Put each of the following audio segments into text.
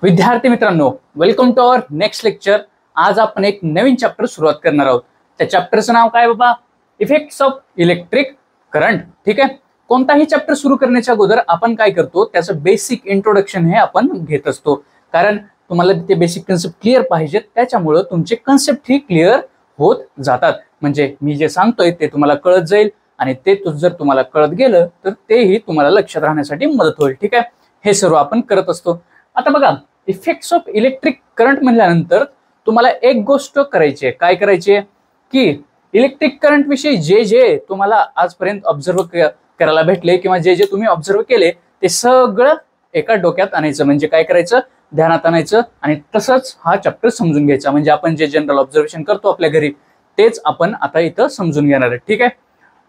विद्यार्थी मित्रांनो, welcome to our next lecture. आज आपण एक नवीन चॅप्टर सुरुवात करणार आहोत। त्या चॅप्टरचं नाव काय बाबा? Effects of electric current. ठीक आहे, कोणताही चॅप्टर सुरू करण्याच्या अगोदर आपण काय करतो, त्याचं बेसिक इंट्रोडक्शन हे आपण घेत असतो, कारण तुम्हाला ते बेसिक कन्सेप्ट क्लिअर पाहिजेत, त्याच्यामुळे तुमचे कन्सेप्ट ही क्लिअर होत जातात। म्हणजे मी जे सांगतोय ते तुम्हाला कळत जाईल आणि ते जर तुम्हाला कळत गेलं तर तेही तुम्हाला लक्षात राहण्यासाठी मदत होईल। ठीक आहे, हे सर्व आपण करत असतो। आता बघा, इफेक्ट्स ऑफ इलेक्ट्रिक करंट म्हणल्यानंतर तुम्हाला एक गोष्ट करायची आहे। काय करायची आहे की इलेक्ट्रिक करंट विषयी जे जे तुम्हाला आजपर्यंत ऑब्झर्व करायला भेटले किंवा जे जे तुम्ही ऑब्झर्व केले ते सगळं एका डोक्यात आणायचं। म्हणजे काय करायचं, ध्यानात आणायचं आणि तसंच हा चॅप्टर समजून घ्यायचा। म्हणजे आपण जे जनरल ऑब्झर्वेशन करतो आपल्या घरी तेच आपण आता इथं समजून घेणार आहे। ठीक आहे,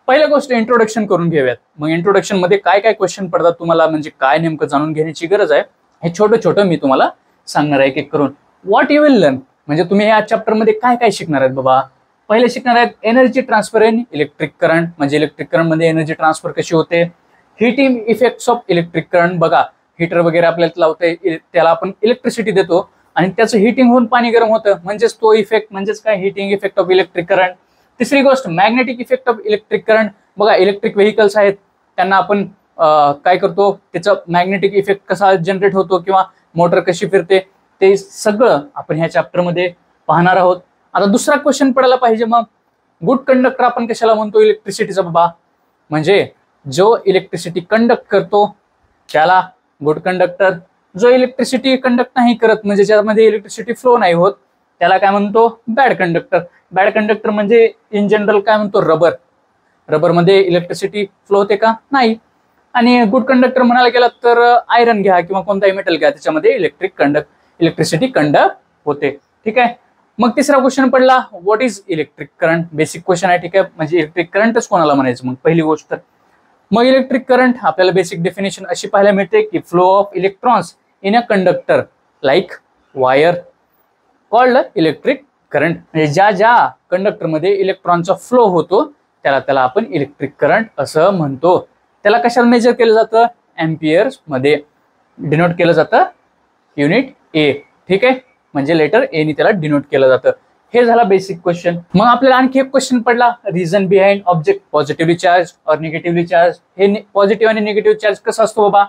पहिल्या गोष्ट इंट्रोडक्शन करून घेऊयात। मग इंट्रोडक्शन मध्ये काय काय क्वेश्चन पडतात तुम्हाला, म्हणजे काय नेमकं जाणून घेण्याची गरज आहे हे छोटं छोटं मी तुम्हाला सांगणार आहे एक एक करून। व्हॉट यू विल लर्न, म्हणजे तुम्ही या चॅप्टर मध्ये काय काय शिकणार आहेत बाबा। पहिले शिकणार आहेत energy transfer in electric current, म्हणजे इलेक्ट्रिक करंट मध्ये एनर्जी ट्रान्सफर कशी होते। Heating effects of electric current, बघा हीटर वगैरे आपल्याला लावते, त्याला आपण इलेक्ट्रिसिटी देतो आणि त्याचं हिटिंग होऊन पाणी गरम होतं, म्हणजेच तो इफेक्ट, म्हणजेच काय, heating effect of electric current. तिसरी गोष्ट magnetic effect of electric current, बघा इलेक्ट्रिक व्हेकल्स आहेत त्यांना आपण काय करतो, त्याचा मॅग्नेटिक इफेक्ट कसा जनरेट होतो किंवा मोटर कशी फिरते ते सगळं आपण ह्या चॅप्टर मध्ये पाहणार आहोत। आता दुसरा क्वेश्चन पडायला पाहिजे, मग गुड कंडक्टर आपण कशाला म्हणतो इलेक्ट्रिसिटीचा बाबा, म्हणजे जो इलेक्ट्रिसिटी कंडक्ट करतो त्याला गुड कंडक्टर, जो इलेक्ट्रिसिटी कंडक्ट नाही करत म्हणजे ज्यामध्ये इलेक्ट्रिसिटी फ्लो नाही होत त्याला काय म्हणतो, बॅड कंडक्टर। बॅड कंडक्टर म्हणजे इन जनरल काय म्हणतो, रबर। रबर मध्ये इलेक्ट्रिसिटी फ्लो होते का, नाही। आणि गुड कंडक्टर म्हणायला गेला तर आयरन घ्या किंवा कोणताही मेटल घ्या, त्याच्यामध्ये इलेक्ट्रिसिटी कंडक्ट होते। ठीक आहे, मग तिसरा क्वेश्चन पडला, what is electric current, basic question आहे। ठीक आहे, म्हणजे इलेक्ट्रिक करंटच कोणाला म्हणायचं, मग पहिली गोष्ट। मग इलेक्ट्रिक करंट आपल्याला बेसिक डेफिनेशन अशी पाहायला मिळते की flow of electrons in a conductor like wire called electric current, म्हणजे ज्या ज्या कंडक्टरमध्ये इलेक्ट्रॉनचा फ्लो होतो त्याला आपण इलेक्ट्रिक करंट असं म्हणतो। त्याला कशाला मेजर केलं जातं, एम्पियर्स मध्ये डिनोट केलं जातं, युनिट ए। ठीक आहे, म्हणजे लेटर ए नी त्याला डिनोट केलं जातं। हे झाला बेसिक क्वेश्चन। मग आपल्याला आणखी एक क्वेश्चन पडला, reason behind object positively charge और निगेटिव्हली चार्ज। हे पॉझिटिव्ह आणि निगेटिव्ह चार्ज कसं असतो बाबा,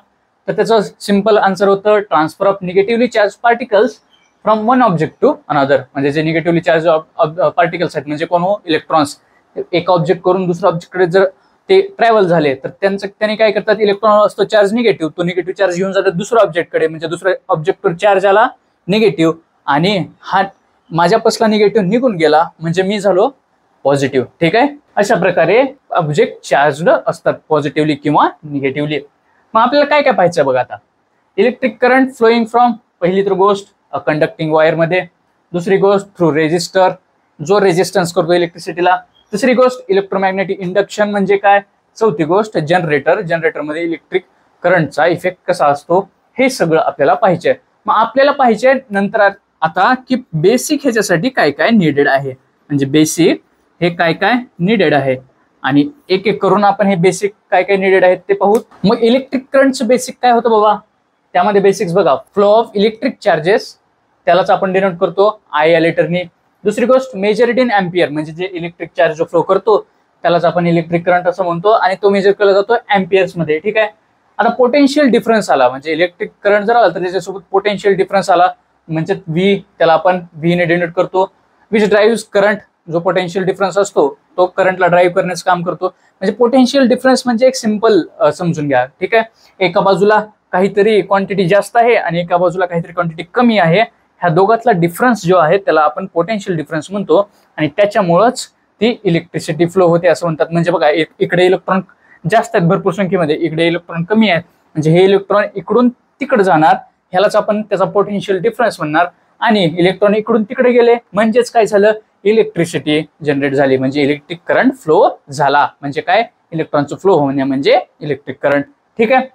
तर त्याचं सिंपल आन्सर होतं transfer of negatively charge particles from one object to another. म्हणजे जे निगेटिव्हली चार्ज पार्टिकल्स आहेत म्हणजे कोण, इलेक्ट्रॉन्स, एका ऑब्जेक्ट करून दुसऱ्या ऑब्जेक्टकडे जर ते ट्रॅव्हल झाले तर त्यांनी काय करतात, इलेक्ट्रॉन असतो चार्ज निगेटिव्ह, तो निगेटिव्ह चार्ज घेऊन जातात दुसऱ्या ऑब्जेक्टकडे, म्हणजे दुसऱ्या ऑब्जेक्टवर चार्ज आला निगेटिव्ह आणि हा माझ्यापासला निगेटिव्ह निघून गेला म्हणजे मी झालो पॉझिटिव्ह। ठीक आहे, अशा प्रकारे ऑब्जेक्ट चार्जड असतात पॉझिटिव्हली किंवा निगेटिव्हली। मग आपल्याला काय काय पाहायचं बघा आता, इलेक्ट्रिक करंट फ्लोईंग फ्रॉम, पहिली तर गोष्ट कंडक्टिंग वायर मध्ये, दुसरी गोष्ट थ्रू रेजिस्टर जो रेजिस्टन्स करतो इलेक्ट्रिसिटीला, तिसरी गोष्ट इलेक्ट्रोमॅग्नेटिक इंडक्शन म्हणजे काय, चौथी गोष्ट जनरेटरमध्ये इलेक्ट्रिक करंटचा इफेक्ट कसा असतो, हे सगळं आपल्याला पाहिजे। मग आपल्याला पाहिजे नंतर आता की बेसिक ह्याच्यासाठी काय काय निडेड आहे, म्हणजे बेसिक हे काय काय निडेड आहे आणि एक एक करून आपण हे बेसिक काय काय निडेड आहेत ते पाहू। मग इलेक्ट्रिक करंटचं बेसिक काय होतं बाबा, त्यामध्ये बेसिक्स बघा, फ्लो ऑफ इलेक्ट्रिक चार्जेस त्यालाच आपण डिनोट करतो आय या लेटरनी। दुसरी गोष्ट मेजर्ड इन एम्पियर, म्हणजे जे इलेक्ट्रिक चार्ज जो फ्लो करतो त्यालाच आपण इलेक्ट्रिक करंट असं म्हणतो आणि तो मेजर केला जातो एम्पियर्स मध्ये। ठीक आहे, आता पोटेन्शियल डिफरन्स आला, म्हणजे इलेक्ट्रिक करंट जर आला तर त्याच्यासोबत पोटेन्शियल डिफरन्स आला, म्हणजे व्ही, त्याला आपण व्ही ने डिनोट करतो, विच ड्राइव्स करंट, जो पोटेन्शियल डिफरन्स असतो तो करंटला ड्राईव्ह करण्याचं काम करतो। म्हणजे पोटेन्शियल डिफरन्स म्हणजे एक सिंपल समजून घ्या। ठीक आहे, एका बाजूला काहीतरी क्वांटिटी जास्त आहे आणि एका बाजूला काहीतरी क्वांटिटी कमी आहे, ह्या दोघातला डिफरन्स जो आहे त्याला आपण पोटेन्शियल डिफरन्स म्हणतो आणि त्याच्यामुळेच ती इलेक्ट्रिसिटी फ्लो होते असं म्हणतात। म्हणजे बघा, इकडे इलेक्ट्रॉन जास्त आहेत भरपूर संख्येमध्ये, इकडे इलेक्ट्रॉन कमी आहेत, म्हणजे हे इलेक्ट्रॉन इकडून तिकडे जाणार, ह्यालाच आपण त्याचा पोटेन्शियल डिफरन्स म्हणणार, आणि इलेक्ट्रॉन इकडून तिकडे गेले म्हणजेच काय झालं, इलेक्ट्रिसिटी जनरेट झाली, म्हणजे इलेक्ट्रिक करंट फ्लो झाला। म्हणजे काय, इलेक्ट्रॉनचं फ्लो होणे म्हणजे इलेक्ट्रिक करंट। ठीक आहे,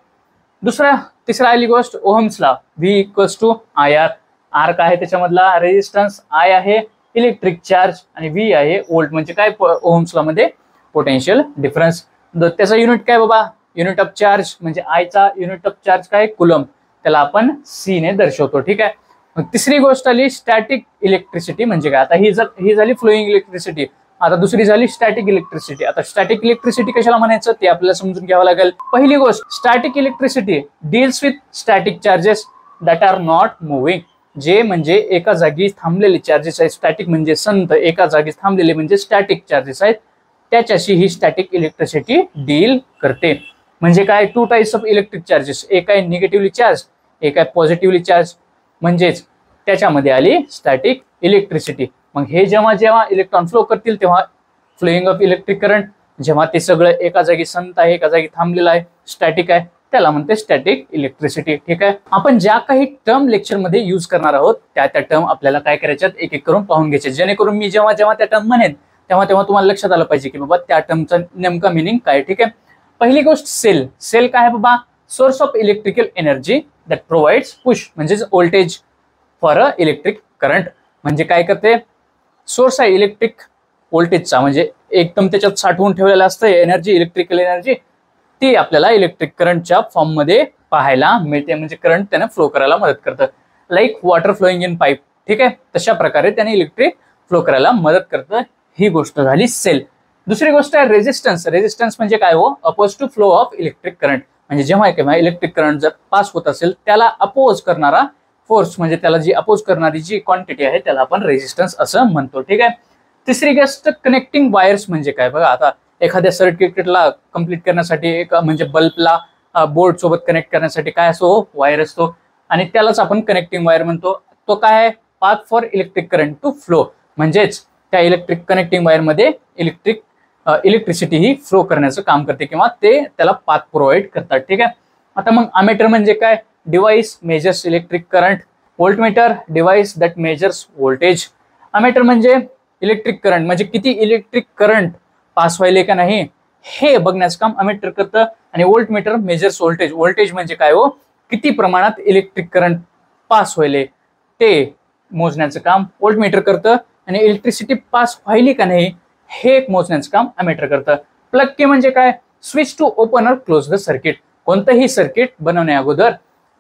तिसरा आली गोष्ट Ohm's law, V equals to I R. R काय आहे त्याच्यामधला रेजिस्टन्स, आय आहे इलेक्ट्रिक चार्ज आणि व्ही आहे व्होल्ट, म्हणजे काय ओहम्स लॉ मध्ये पोटेन्शियल डिफरन्स। त्याचा युनिट काय बाबा, युनिट ऑफ चार्ज, म्हणजे आयचा युनिट ऑफ चार्ज काय, कुलम, त्याला आपण सी ने दर्शवतो. ठीक आहे. मग तिसरी गोष्ट आली स्टॅटिक इलेक्ट्रिसिटी म्हणजे काय. आता ही झाली फ्लोईंग इलेक्ट्रिसिटी. आता दुसरी झाली स्टॅटिक इलेक्ट्रिसिटी. आता स्टॅटिक इलेक्ट्रिसिटी कशाला म्हणायचं ते आपल्याला समजून घ्यावं लागेल. पहिली गोष्ट, static electricity deals with static charges that are not moving. जे म्हणजे एका जागी थांबलेले चार्जेस आहेत. स्टॅटिक म्हणजे संत, एका जागी थांबलेले म्हणजे स्टॅटिक चार्जेस आहेत. त्याच्याशी ही स्टॅटिक इलेक्ट्रिसिटी डील करते. म्हणजे काय, two types of electric charges, एक आहे निगेटिव्हली चार्ज, एक आहे पॉझिटिव्हली चार्ज. म्हणजेच त्याच्यामध्ये आली स्टॅटिक इलेक्ट्रिसिटी. मग हे जेव्हा जेव्हा इलेक्ट्रॉन फ्लो करतील तेव्हा फ्लोईंग ऑफ इलेक्ट्रिक करंट, जेव्हा ते सगळं एका जागी संत आहे, एका जागी थांबलेलं आहे, स्टॅटिक आहे, त्याला म्हणते स्टॅटिक इलेक्ट्रिसिटी. ठीक आहे. आपण ज्या काही टर्म लेक्चर मध्ये युज करणार आहोत त्या टर्म आपल्याला काय करायच्यात, एक एक करून पाहून घ्यायचे, जेणेकरून मी जेव्हा जेव्हा त्या टर्म म्हणेन तेव्हा तेव्हा तुम्हाला लक्षात आलं पाहिजे की बाबा त्या टर्मचा नेमका मिनिंग काय. ठीक आहे. पहिली गोष्ट सेल. सेल काय आहे बाबा, source of electrical energy that provides push म्हणजेच voltage for a electric current. म्हणजे काय करते, सोर्स आहे इलेक्ट्रिक व्होल्टेजचा, म्हणजे एकदम त्याच्यात साठवून ठेवलेलं असतं एनर्जी, इलेक्ट्रिकल एनर्जी, ती आपल्याला इलेक्ट्रिक करंटच्या फॉर्म मध्ये पाहायला मिळते. म्हणजे करंट त्याने फ्लो करायला मदत करतं. Like water flowing in pipe. ठीक आहे. तशा प्रकारे त्याने इलेक्ट्रिक फ्लो करायला मदत करतं. ही गोष्ट झाली सेल. दुसरी गोष्ट आहे रेजिस्टन्स. रेजिस्टन्स म्हणजे काय हो, oppose to flow of electric current. म्हणजे जेव्हा केव्हा इलेक्ट्रिक करंट जर पास होत असेल त्याला अपोज करणारा फोर्स, म्हणजे त्याला जी अपोज करणारी जी क्वांटिटी आहे त्याला आपण रेजिस्टन्स असं म्हणतो. ठीक आहे. तिसरी गोष्ट कनेक्टिंग वायर्स म्हणजे काय बघा, आता एखाद्या सर्किटला कंप्लीट करण्यासाठी एक म्हणजे बल्बला बोर्ड सोबत कनेक्ट करण्यासाठी काय असो, वायर असतो, आणि त्यालाच आपण कनेक्टिंग वायर म्हणतो. तो काय आहे, path for electric current to flow. म्हणजेच त्या इलेक्ट्रिक कनेक्टिंग वायर मध्ये इलेक्ट्रिसिटी ही फ्लो करण्याचं काम करते किंवा ते त्याला पाथ प्रोव्हाइड करतात. ठीक आहे. आता मग अमीटर म्हणजे काय, device measures electric current. Voltmeter device that measures voltage. Ammeter म्हणजे इलेक्ट्रिक करंट, म्हणजे किती इलेक्ट्रिक करंट पास व्हायले का नाही हे बघण्याचं काम अमीटर करतं. आणि व्होल्टमीटर मेजर्स व्होल्टेज. व्होल्टेज म्हणजे काय हो, किती प्रमाणात इलेक्ट्रिक करंट पास व्हायले ते मोजण्याचं काम व्होल्टमीटर करतं. आणि इलेक्ट्रिसिटी पास व्हायली का नाही हे एक मोजण्याचं काम अमीटर करतं. प्लग की म्हणजे काय, स्विच टू ओपन और क्लोज द सर्किट. कोणतंही सर्किट बनवण्या अगोदर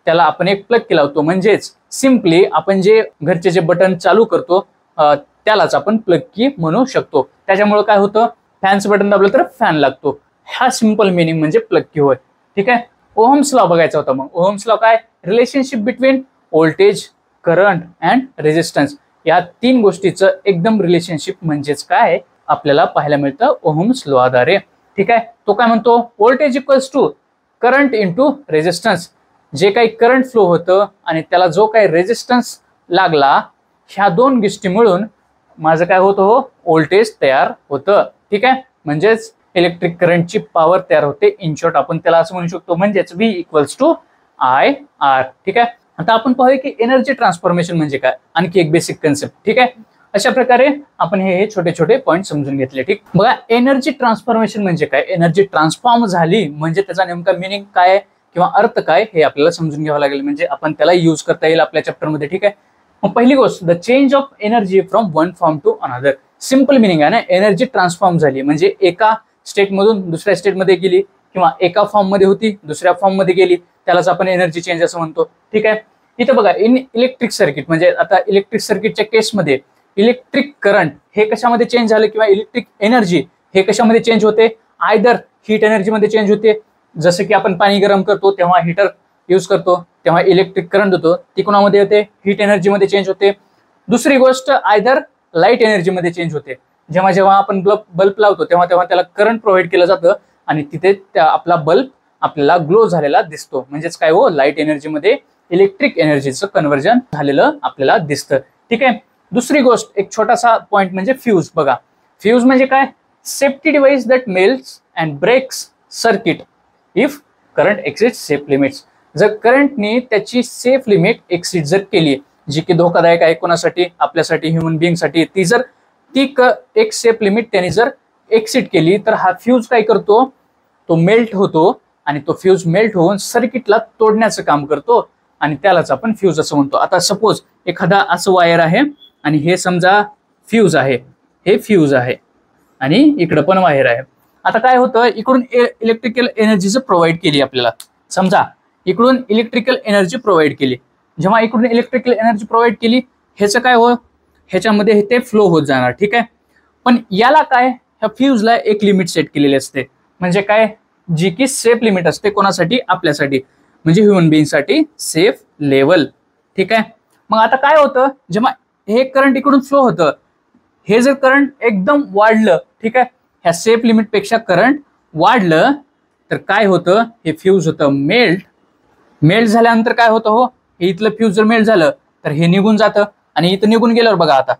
त्याला आपण एक प्लग की लावतो. म्हणजेच सिम्पली आपण जे घरचे जे बटन चालू करतो त्यालाच आपण प्लग की म्हणू शकतो. त्याच्यामुळे काय होतं, फॅनचं बटन दाबलं तर फॅन लागतो. हा सिंपल मिनिंग म्हणजे प्लग की होय. ठीक आहे. ओहम्स लॉ बघायचा होता. मग ओहम्स लॉ काय, relationship between voltage, current and resistance. या तीन गोष्टीचं एकदम रिलेशनशिप म्हणजेच काय आपल्याला पाहायला मिळतं ओहम्स लॉ द्वारे. ठीक आहे. तो काय म्हणतो, voltage equals to current into resistance. जे काही करंट फ्लो होतं आणि त्याला जो काही रेजिस्टन्स लागला, ह्या दोन गोष्टी मिळून माझं काय होतं हो, व्होल्टेज तयार होतं. ठीक आहे. म्हणजेच इलेक्ट्रिक करंटची पॉवर तयार होते. इन शॉर्ट आपण त्याला असं म्हणू शकतो, म्हणजेच V इक्वल्स टू IR. ठीक आहे. आता आपण पाहूया की एनर्जी ट्रान्सफॉर्मेशन म्हणजे काय, आणखी एक बेसिक कन्सेप्ट. ठीक आहे. अशा प्रकारे आपण हे छोटे छोटे पॉईंट समजून घेतले. ठीक. बघा, एनर्जी ट्रान्सफॉर्मेशन म्हणजे काय, एनर्जी ट्रान्सफॉर्म झाली म्हणजे त्याचा नेमका मिनिंग काय किंवा अर्थ काय हे आपल्याला समजून घ्यावं लागेल. म्हणजे आपण त्याला यूज करता येईल आपल्या चॅप्टरमध्ये. ठीक आहे. मग पहिली गोष्ट, the change of energy from one form to another. Simple meaning आहे ना, एनर्जी ट्रान्सफॉर्म झाली म्हणजे एका स्टेटमधून दुसऱ्या स्टेटमध्ये गेली किंवा एका फॉर्म मध्ये होती दुसऱ्या फॉर्म मध्ये गेली, त्यालाच आपण एनर्जी चेंज असं म्हणतो. ठीक आहे. इथं बघा, इन इलेक्ट्रिक सर्किट म्हणजे आता इलेक्ट्रिक सर्किटच्या केसमध्ये इलेक्ट्रिक करंट हे कशामध्ये चेंज झालं किंवा इलेक्ट्रिक एनर्जी हे कशामध्ये चेंज होते, आयदर हीट एनर्जी मध्ये चेंज होते. जसं की आपण पाणी गरम करतो तेव्हा हीटर यूज करतो तेव्हा इलेक्ट्रिक करंट होतो, ती कोणामध्ये होते, हीट एनर्जी मध्ये चेंज होते. दुसरी गोष्ट, आयदर लाईट एनर्जी मध्ये चेंज होते. जेव्हा जेव्हा आपण बल्ब लावतो तेव्हा तेव्हा त्याला करंट प्रोव्हाइड केलं जातं आणि तिथे आपला बल्ब आपल्याला ग्लो झालेला दिसतो. म्हणजेच काय हो, लाईट एनर्जी मध्ये इलेक्ट्रिक एनर्जीचं कन्व्हर्जन झालेलं आपल्याला दिसतं. ठीक आहे. दुसरी गोष्ट, एक छोटासा पॉइंट म्हणजे फ्यूज. बघा, फ्यूज म्हणजे काय, safety device that melts and breaks circuit if current exceeds safe limits. जर करंटने त्याची सेफ लिमिट एक्सिड जर केली, जी की धोकादायक आहे कोणासाठी, आपल्यासाठी, ह्युमन बिईंगसाठी, ती जर एक सेफ लिमिट त्याने जर एक्सिड केली तर हा फ्यूज काय करतो, तो मेल्ट होतो आणि तो फ्यूज मेल्ट होऊन सर्किटला तोडण्याचं काम करतो आणि त्यालाच आपण फ्यूज असं म्हणतो. आता सपोज एखादा असं वायर आहे आणि हे समजा फ्यूज आहे, हे फ्यूज आहे आणि इकडं पण वायर आहे. आता काय होतं, इकडून इलेक्ट्रिकल एनर्जी प्रोव्हाइड केली आपल्याला. समजा इकडून इलेक्ट्रिकल एनर्जी प्रोव्हाइड केली. जेव्हा इकडून इलेक्ट्रिकल एनर्जी प्रोव्हाइड केली, ह्याचं काय हो, ह्याच्यामध्ये ते फ्लो होत जाणार. ठीक आहे. पण याला काय, ह्या फ्यूजला एक लिमिट सेट केलेली असते. म्हणजे काय, जी की सेफ लिमिट असते. कोणासाठी, आपल्यासाठी, म्हणजे ह्युमन बीइंगसाठी सेफ लेवल. ठीक आहे. मग आता काय होतं, जेव्हा हे करंट इकडून फ्लो होतं, हे जर करंट एकदम वाढलं, ठीक आहे, ह्या सेफ लिमिट पेक्षा करंट वाढलं तर काय होतं, हे फ्यूज होतं मेल्ट झाल्यानंतर काय होतं हो, हे इथलं फ्यूज जर मेल्ट झालं तर हे निघून जातं. आणि इथं निघून गेल्यावर बघा आता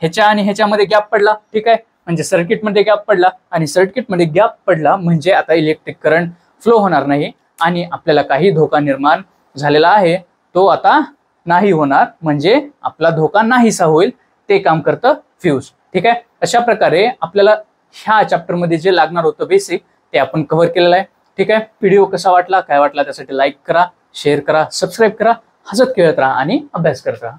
ह्याच्या आणि ह्याच्यामध्ये गॅप पडला. ठीक आहे. म्हणजे सर्किटमध्ये गॅप पडला, आणि सर्किटमध्ये गॅप पडला म्हणजे आता इलेक्ट्रिक करंट फ्लो होणार नाही, आणि आपल्याला काही धोका निर्माण झालेला आहे तो आता नाही होणार. म्हणजे आपला धोका नाहीसा होईल. ते काम करतं फ्यूज. ठीक आहे. अशा प्रकारे आपल्याला ह्या चॅप्टरमध्ये जे लागणार होतं बेसिक, ते आपण कव्हर केलेलं आहे. ठीक आहे. व्हिडिओ कसा वाटला, काय वाटला, त्यासाठी लाईक करा, शेअर करा, सबस्क्राईब करा, हसत खेळत राहा आणि अभ्यास करत राहा.